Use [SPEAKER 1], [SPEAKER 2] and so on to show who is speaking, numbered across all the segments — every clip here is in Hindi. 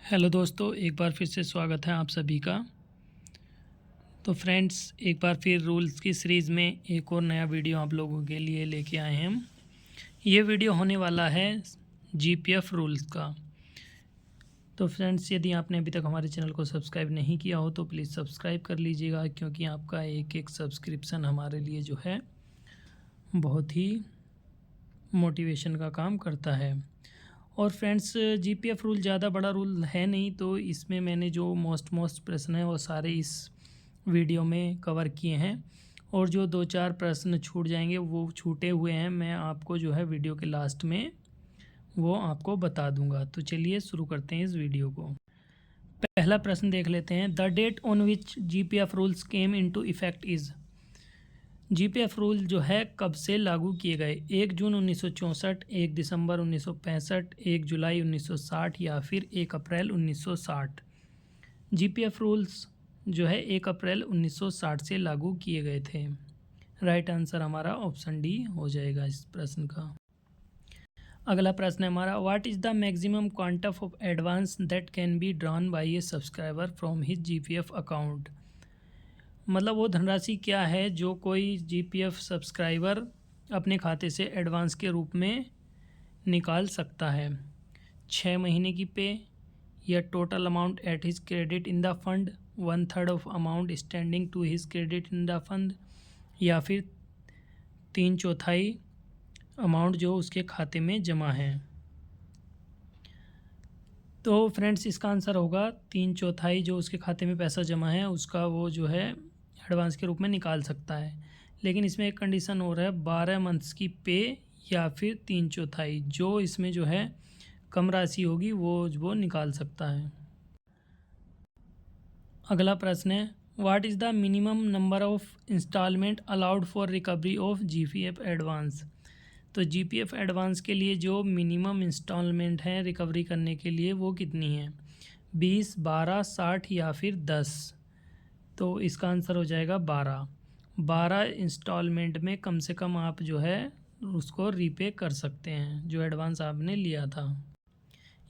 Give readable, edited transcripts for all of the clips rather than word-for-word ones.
[SPEAKER 1] हेलो दोस्तों, एक बार फिर से स्वागत है आप सभी का। तो फ्रेंड्स, एक बार फिर रूल्स की सीरीज़ में एक और नया वीडियो आप लोगों के लिए लेके आए हैं हम। ये वीडियो होने वाला है जीपीएफ रूल्स का। तो फ्रेंड्स, यदि आपने अभी तक हमारे चैनल को सब्सक्राइब नहीं किया हो तो प्लीज़ सब्सक्राइब कर लीजिएगा, क्योंकि आपका एक एक सब्सक्रिप्शन हमारे लिए जो है बहुत ही मोटिवेशन का काम करता है। और फ्रेंड्स, जीपीएफ रूल ज़्यादा बड़ा रूल है नहीं, तो इसमें मैंने जो मोस्ट प्रश्न है वो सारे इस वीडियो में कवर किए हैं। और जो दो चार प्रश्न छूट जाएंगे वो छूटे हुए हैं, मैं आपको जो है वीडियो के लास्ट में वो आपको बता दूंगा। तो चलिए शुरू करते हैं इस वीडियो को। पहला प्रश्न देख लेते हैं। The date on which GPF rules came into effect is. GPF rule जो है कब से लागू किए गए? 1 जून 1964, 1 दिसंबर 1965, 1 जुलाई 1960 या फिर 1 अप्रैल 1960। जीपीएफ रूल्स जो है 1 अप्रैल 1960 से लागू किए गए थे। राइट आंसर हमारा ऑप्शन डी हो जाएगा इस प्रश्न का। अगला प्रश्न है हमारा, what is the maximum quantum of advance that can be drawn by A subscriber from his GPF account. मतलब वो धनराशि क्या है जो कोई जीपीएफ सब्सक्राइबर अपने खाते से एडवांस के रूप में निकाल सकता है? 6 महीने की पे, या total amount at his credit in the fund, 1/3 of amount standing to his credit in the fund, या फिर 3/4 अमाउंट जो उसके खाते में जमा है। तो फ्रेंड्स, इसका आंसर होगा 3/4 जो उसके खाते में पैसा जमा है उसका वो जो है एडवांस के रूप में निकाल सकता है। लेकिन इसमें एक कंडीशन और है, 12 मंथ्स की पे या फिर 3/4, जो इसमें जो है कम राशि होगी वो निकाल सकता है। अगला प्रश्न है, what is the minimum number of installment allowed for recovery of GPF advance. तो जीपीएफ एडवांस के लिए जो मिनिमम इंस्टॉलमेंट है रिकवरी करने के लिए वो कितनी है? 20, 12, 60 या फिर 10। तो इसका आंसर हो जाएगा 12। 12 इंस्टॉलमेंट में कम से कम आप जो है उसको रीपे कर सकते हैं जो एडवांस आपने लिया था।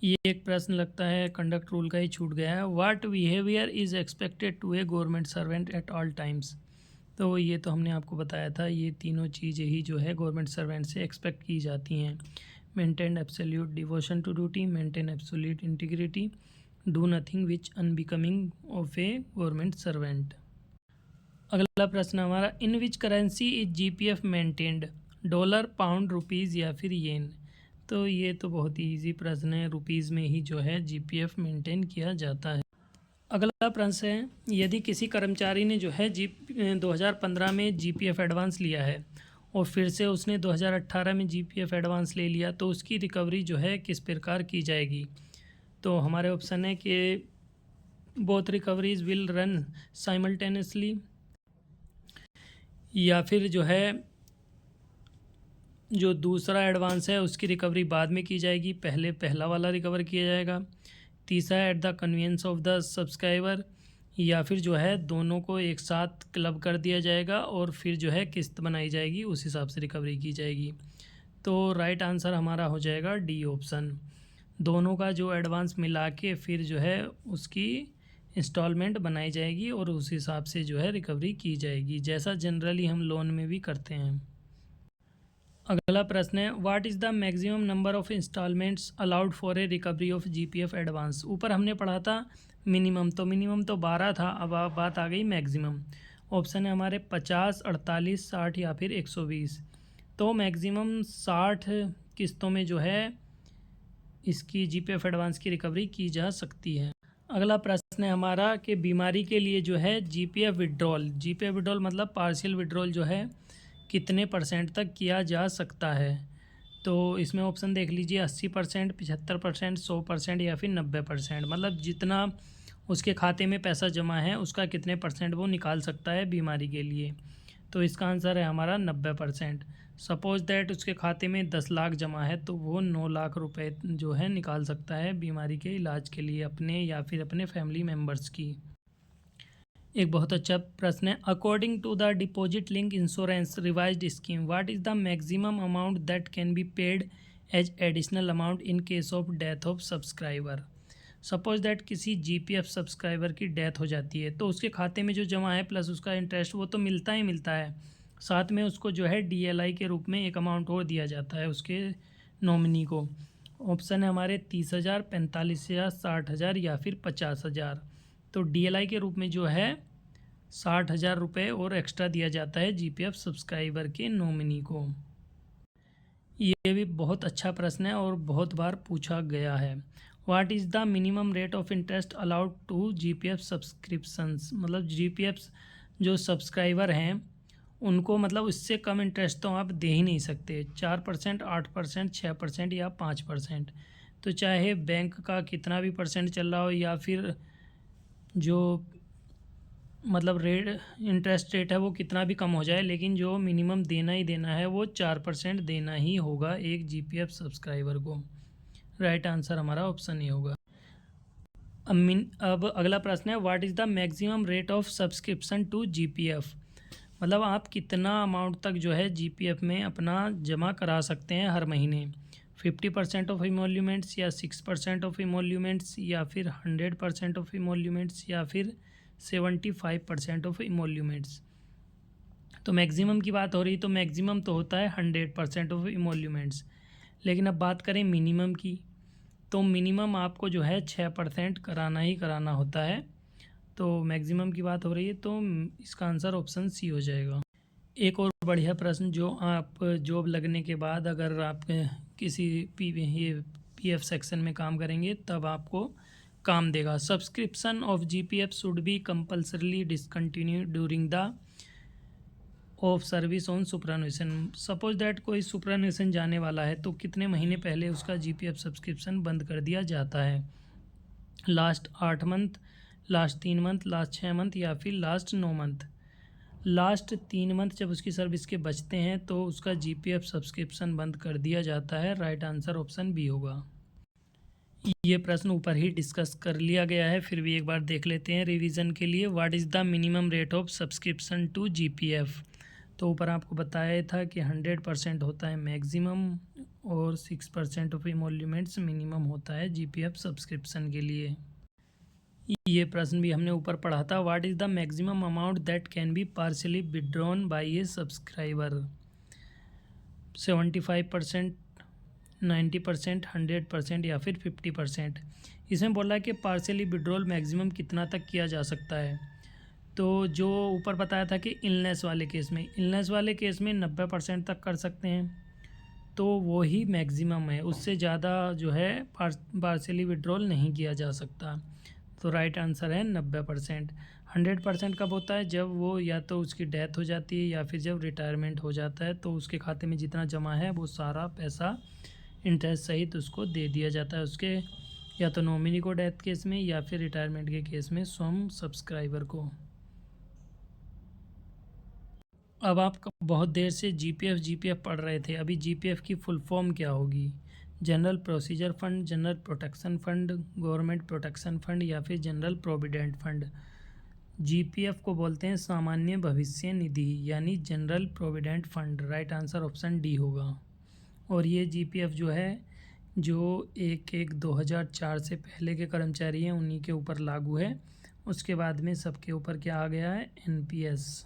[SPEAKER 1] ये एक प्रश्न लगता है कंडक्ट रूल का ही छूट गया है। What behaviour is expected to a government servant at all times. तो ये तो हमने आपको बताया था, ये तीनों चीज़ें ही जो है गवर्नमेंट सर्वेंट से एक्सपेक्ट की जाती हैं। Maintain absolute devotion to duty, maintain absolute integrity, do nothing which unbecoming of a government servant. अगला प्रश्न हमारा, in which currency is GPF maintained, dollar, pound, rupees या फिर येन। तो ये तो बहुत ही ईजी प्रश्न है, रुपीज़ में ही जो है जीपीएफ मेंटेन किया जाता है। अगला प्रश्न है, यदि किसी कर्मचारी ने जो है 2015 में जीपीएफ एडवांस लिया है और फिर से उसने 2018 में जीपीएफ एडवांस ले लिया, तो उसकी रिकवरी जो है किस प्रकार की जाएगी? तो हमारे ऑप्शन है कि both recoveries will run simultaneously, या फिर जो है जो दूसरा एडवांस है उसकी रिकवरी बाद में की जाएगी, पहले पहला वाला रिकवर किया जाएगा। तीसरा, at the convenience of the subscriber, या फिर जो है दोनों को एक साथ क्लब कर दिया जाएगा और फिर जो है किस्त बनाई जाएगी, उस हिसाब से रिकवरी की जाएगी। तो राइट आंसर हमारा हो जाएगा डी ऑप्शन। दोनों का जो एडवांस मिला के फिर जो है उसकी इंस्टॉलमेंट बनाई जाएगी और उस हिसाब से जो है रिकवरी की जाएगी, जैसा जनरली हम लोन में भी करते हैं। अगला प्रश्न है, what is the maximum number of installments allowed for a recovery of GPF advance. ऊपर हमने पढ़ा था मिनिमम, तो मिनिमम तो 12 था, अब बात आ गई मैक्सिमम। ऑप्शन है हमारे 50, 48, 60 या फिर 120। तो मैक्सिमम 60 किस्तों में जो है इसकी जीपीएफ एडवांस की रिकवरी की जा सकती है। अगला प्रश्न है हमारा कि बीमारी के लिए जो है जीपीएफ विड्रॉल मतलब पार्शियल विड्रॉल जो है कितने % तक किया जा सकता है? तो इसमें ऑप्शन देख लीजिए, 80%, 75%, 100% या फिर 90%। मतलब जितना उसके खाते में पैसा जमा है उसका कितने % वो निकाल सकता है बीमारी के लिए। तो इसका आंसर है हमारा 90%। सपोज दैट उसके खाते में 10 लाख जमा है तो वो 9 लाख रुपए जो है निकाल सकता है बीमारी के इलाज के लिए, अपने या फिर अपने फैमिली मेम्बर्स की। एक बहुत अच्छा प्रश्न है, according to the deposit link insurance revised scheme, what is the maximum amount that can be paid as additional amount in case of death of subscriber. Suppose that किसी जीपीएफ सब्सक्राइबर की डेथ हो जाती है तो उसके खाते में जो जमा है प्लस उसका इंटरेस्ट वो तो मिलता ही मिलता है, साथ में उसको जो है डीएलआई के रूप में एक अमाउंट और दिया जाता है उसके नॉमिनी को। ऑप्शन है हमारे 30,000, 45,000, 60,000 या फिर 50,000। तो डीएलआई के रूप में जो है 60,000 रुपये और एक्स्ट्रा दिया जाता है जीपीएफ सब्सक्राइबर के नॉमिनी को। ये भी बहुत अच्छा प्रश्न है और बहुत बार पूछा गया है। What is the minimum rate of interest allowed to GPF subscriptions, मतलब जीपीएफ जो सब्सक्राइबर हैं उनको मतलब उससे कम इंटरेस्ट तो आप दे ही नहीं सकते। 4%, 8%, 6% या 5%। तो चाहे बैंक का कितना भी परसेंट चल रहा हो या फिर जो मतलब इंटरेस्ट रेट है वो कितना भी कम हो जाए, लेकिन जो मिनिमम देना ही देना है वो 4% देना ही होगा एक जीपीएफ सब्सक्राइबर को। राइट आंसर हमारा ऑप्शन ही होगा। अब अगला प्रश्न है what is the maximum rate of subscription to GPF, मतलब आप कितना अमाउंट तक जो है जीपीएफ में अपना जमा करा सकते हैं हर महीने। 50% ऑफ इमोल्यूमेंट्स या 6% ऑफ इमोल्यूमेंट्स या फिर 100% ऑफ इमोल्यूमेंट्स या फिर 75% ऑफ इमोल्यूमेंट्स। तो मैक्सिमम की बात हो रही तो मैक्सिमम तो होता है 100% ऑफ इमोल्यूमेंट्स, लेकिन अब बात करें मिनिमम की तो मिनिमम आपको जो है 6% कराना ही कराना होता है। तो मैक्सिमम की बात हो रही है तो इसका आंसर ऑप्शन सी हो जाएगा। एक और बढ़िया प्रश्न जो आप जॉब लगने के बाद अगर आप किसी पीएफ सेक्शन में काम करेंगे तब आपको काम देगा। Subscription of GPF should be compulsorily discontinue during the of service on superannuation. Suppose that कोई सुपरन्यूशन जाने वाला है तो कितने महीने पहले उसका जीपीएफ सब्सक्रिप्शन बंद कर दिया जाता है। Last 8 month, last 3 month, last 6 month या फिर लास्ट 9 मंथ। लास्ट 3 मंथ जब उसकी सर्विस के बचते हैं तो उसका जीपीएफ सब्सक्रिप्शन बंद कर दिया जाता है। राइट आंसर ऑप्शन बी होगा। ये प्रश्न ऊपर ही डिस्कस कर लिया गया है, फिर भी एक बार देख लेते हैं रिवीजन के लिए। What is the minimum rate of subscription to GPF, तो ऊपर आपको बताया था कि 100% होता है मैक्सिमम और 6% ऑफ इमोल्यूमेंट्स मिनिमम होता है जीपीएफ सब्सक्रिप्शन के लिए। ये प्रश्न भी हमने ऊपर पढ़ा था। What is the maximum amount that can B partially withdrawn bye A subscriber. 75%, 90%, 100% या फिर 50%। इसमें बोला है कि पार्शियली विड्रॉल मैक्सिमम कितना तक किया जा सकता है। तो जो ऊपर बताया था कि इलनेस वाले केस में 90% तक कर सकते हैं, तो वो ही मैक्सिमम है, उससे ज़्यादा जो है पार्शियली विड्रॉल नहीं किया जा सकता। तो राइट आंसर है 90%। 100% कब होता है, जब वो या तो उसकी डेथ हो जाती है या फिर जब रिटायरमेंट हो जाता है तो उसके खाते में जितना जमा है वो सारा पैसा इंटरेस्ट सहित उसको दे दिया जाता है, उसके या तो नॉमिनी को डेथ केस में या फिर रिटायरमेंट के केस में स्वयं सब्सक्राइबर को। अब आप बहुत देर से जीपीएफ पढ़ रहे थे, अभी जीपीएफ की फुल फॉर्म क्या होगी। General procedure fund, general protection fund, government protection fund या फिर जनरल प्रोविडेंट फंड। जीपीएफ को बोलते हैं सामान्य भविष्य निधि यानी general provident fund. Right answer option D होगा। और ये जीपीएफ जो है जो 1/1/2004 से पहले के कर्मचारी हैं उन्हीं के ऊपर लागू है, उसके बाद में सबके ऊपर क्या आ गया है, एनपीएस।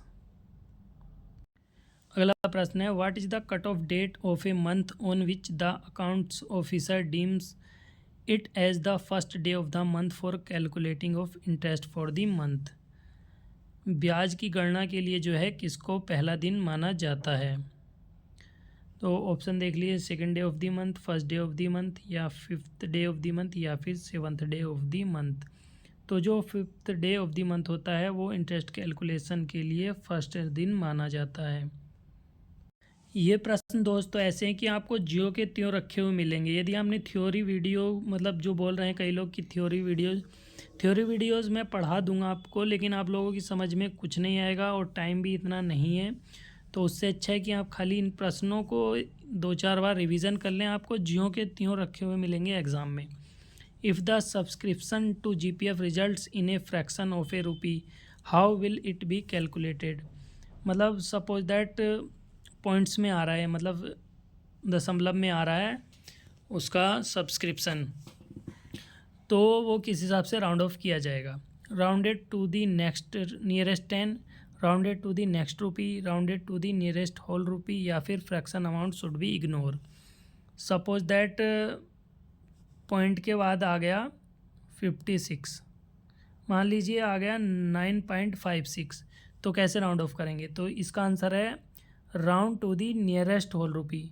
[SPEAKER 1] अगला प्रश्न है what is the cut off date of a month on which the accounts officer deems it as the first day of the month for calculating of interest for the month. ब्याज की गणना के लिए जो है किसको पहला दिन माना जाता है। तो ऑप्शन देख लिए, second day of the month, first day of the month या fifth day of the month या फिर seventh day of the month. तो जो fifth day of the month होता है वो इंटरेस्ट कैलकुलेशन के लिए फर्स्ट दिन माना जाता है। ये प्रश्न दोस्तों ऐसे हैं कि आपको ज्यों के त्यों रखे हुए मिलेंगे। यदि हमने थ्योरी वीडियो, मतलब जो बोल रहे हैं कई लोग कि थ्योरी वीडियोज़ मैं पढ़ा दूंगा आपको, लेकिन आप लोगों की समझ में कुछ नहीं आएगा और टाइम भी इतना नहीं है। तो उससे अच्छा है कि आप खाली इन प्रश्नों को 2-4 बार रिवीजन कर लें, आपको ज्यों के त्यों रखे हुए मिलेंगे एग्ज़ाम में। If the subscription to GPF results in a fraction of a rupee, how will it be calculated. मतलब सपोज दैट पॉइंट्स में आ रहा है, मतलब दशमलव में आ रहा है उसका सब्सक्रिप्शन, तो वो किस हिसाब से राउंड ऑफ किया जाएगा। Rounded to the next nearest 10, rounded to the next rupee, rounded to the nearest whole rupee, या फिर fraction amount should be ignore. Suppose that point के बाद आ गया 56, मान लीजिए आ गया 9.56, तो कैसे राउंड ऑफ करेंगे। तो इसका आंसर है round to the nearest whole rupee.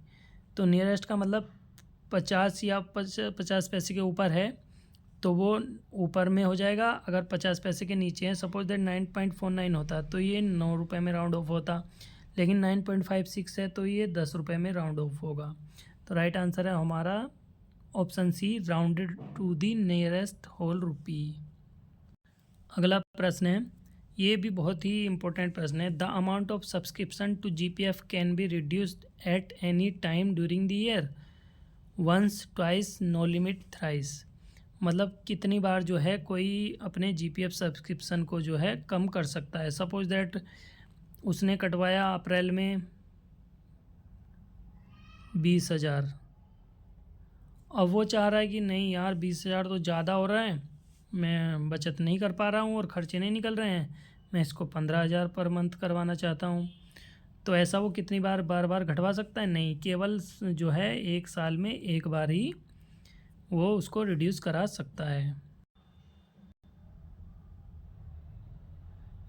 [SPEAKER 1] तो नियरेस्ट का मतलब 50 या 50 पैसे के ऊपर है तो वो ऊपर में हो जाएगा। अगर 50 पैसे के नीचे है, सपोज दैट 9.49 होता तो ये 9 रुपये में राउंड ऑफ होता, लेकिन 9.56 है तो ये 10 रुपये में राउंड ऑफ होगा। तो राइट आंसर है हमारा option C, rounded to the nearest whole rupee. अगला प्रश्न है, ये भी बहुत ही इंपॉर्टेंट प्रश्न है। The amount of subscription to GPF can be reduced at any time during the year, once, twice, no limit, thrice. मतलब कितनी बार जो है कोई अपने GPF सब्सक्रिप्शन को जो है कम कर सकता है। सपोज दैट उसने कटवाया अप्रैल में 20,000, अब वो चाह रहा है कि नहीं यार 20,000 तो ज़्यादा हो रहा है, मैं बचत नहीं कर पा रहा हूँ और ख़र्चे नहीं निकल रहे हैं, मैं इसको 15,000 पर मंथ करवाना चाहता हूँ। तो ऐसा वो कितनी बार बार घटवा सकता है? नहीं, केवल जो है 1 साल में एक बार ही वो उसको रिड्यूस करा सकता है।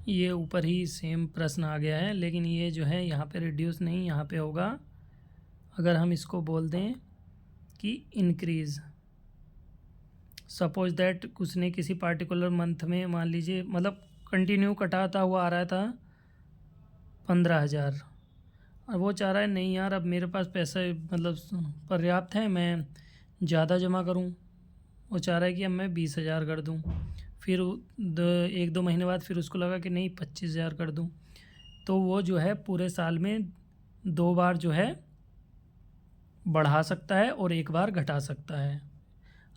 [SPEAKER 1] ये ऊपर ही सेम प्रश्न आ गया है, लेकिन ये जो है यहाँ पे रिड्यूस नहीं, यहाँ पे होगा अगर हम इसको बोल दें कि इंक्रीज़। सपोज दैट उसने किसी पार्टिकुलर मंथ में मान लीजिए मतलब कंटिन्यू कटाता हुआ आ रहा था 15,000, और वो चाह रहा है नहीं यार अब मेरे पास पैसे मतलब पर्याप्त है, मैं ज़्यादा जमा करूं। वो चाह रहा है कि अब मैं 20,000 कर दूं। फिर 1-2 महीने बाद फिर उसको लगा कि नहीं 25,000 कर दूं। तो वो जो है पूरे साल में 2 बार जो है बढ़ा सकता है और 1 बार घटा सकता है।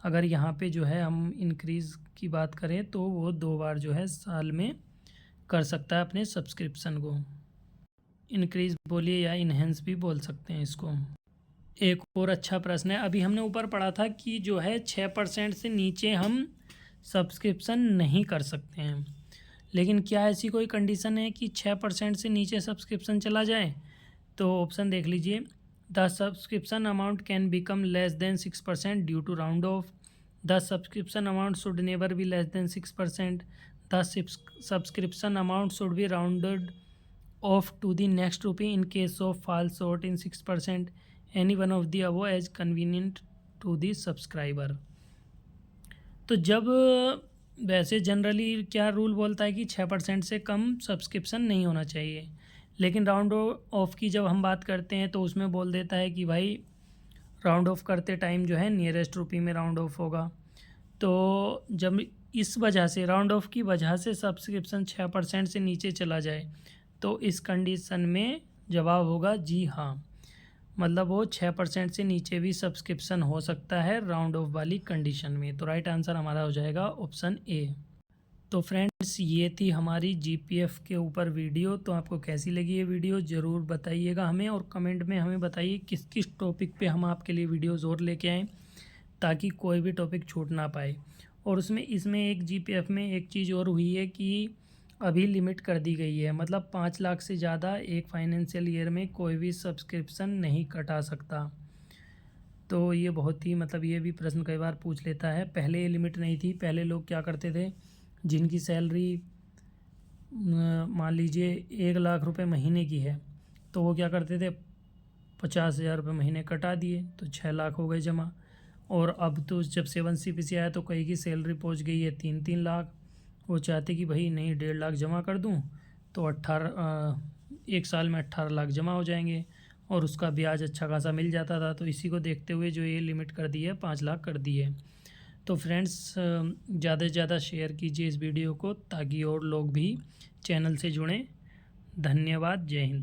[SPEAKER 1] अगर यहाँ पे जो है हम इंक्रीज़ की बात करें तो वो 2 बार जो है साल में कर सकता है अपने सब्सक्रिप्शन को। इंक्रीज़ बोलिए या इन्हेंस भी बोल सकते हैं इसको। एक और अच्छा प्रश्न है, अभी हमने ऊपर पढ़ा था कि जो है 6% से नीचे हम सब्सक्रिप्शन नहीं कर सकते हैं, लेकिन क्या ऐसी कोई कंडीशन है कि 6% से नीचे सब्सक्रिप्शन चला जाए? तो ऑप्शन देख लीजिए, the subscription amount can become less than 6% due to round off, the subscription amount should never be less than 6%, the subscription amount should be rounded off to the next rupee in case of fall short in 6%, any one of the above as convenient to the subscriber. तो जब वैसे जनरली क्या रूल बोलता है कि 6% से कम सब्सक्रिप्शन नहीं होना चाहिए, लेकिन राउंड ऑफ की जब हम बात करते हैं तो उसमें बोल देता है कि भाई राउंड ऑफ करते टाइम जो है नियरेस्ट रुपी में राउंड ऑफ होगा। तो जब इस वजह से राउंड ऑफ की वजह से सब्सक्रिप्शन 6% से नीचे चला जाए तो इस कंडीशन में जवाब होगा जी हाँ, मतलब वो 6% से नीचे भी सब्सक्रिप्शन हो सकता है राउंड ऑफ वाली कंडीशन में। तो राइट आंसर हमारा हो जाएगा ऑप्शन ए। तो फ्रेंड्स ये थी हमारी GPF के ऊपर वीडियो। तो आपको कैसी लगी ये वीडियो ज़रूर बताइएगा हमें, और कमेंट में हमें बताइए किस किस टॉपिक पे हम आपके लिए वीडियोज़ और लेके आएँ ताकि कोई भी टॉपिक छूट ना पाए। और इसमें एक GPF में एक चीज़ और हुई है कि अभी लिमिट कर दी गई है, मतलब 5 लाख से ज़्यादा एक फाइनेंशियल ईयर में कोई भी सब्सक्रिप्शन नहीं कटा सकता। तो ये बहुत ही मतलब ये भी प्रश्न कई बार पूछ लेता है। पहले ये लिमिट नहीं थी, पहले लोग क्या करते थे, जिनकी सैलरी मान लीजिए 1 लाख रुपए महीने की है तो वो क्या करते थे 50,000 रुपये महीने कटा दिए तो 6 लाख हो गए जमा। और अब तो जब 7CPC आया तो कई की सैलरी पहुंच गई है 3-3 लाख। वो चाहते कि भाई नहीं 1.5 लाख जमा कर दूं तो 1 साल में 18 लाख जमा हो जाएंगे और उसका ब्याज अच्छा खासा मिल जाता था। तो इसी को देखते हुए जो ये लिमिट कर दी है 5 लाख कर दी है। तो फ्रेंड्स ज़्यादा से ज़्यादा शेयर कीजिए इस वीडियो को ताकि और लोग भी चैनल से जुड़ें। धन्यवाद, जय हिंद।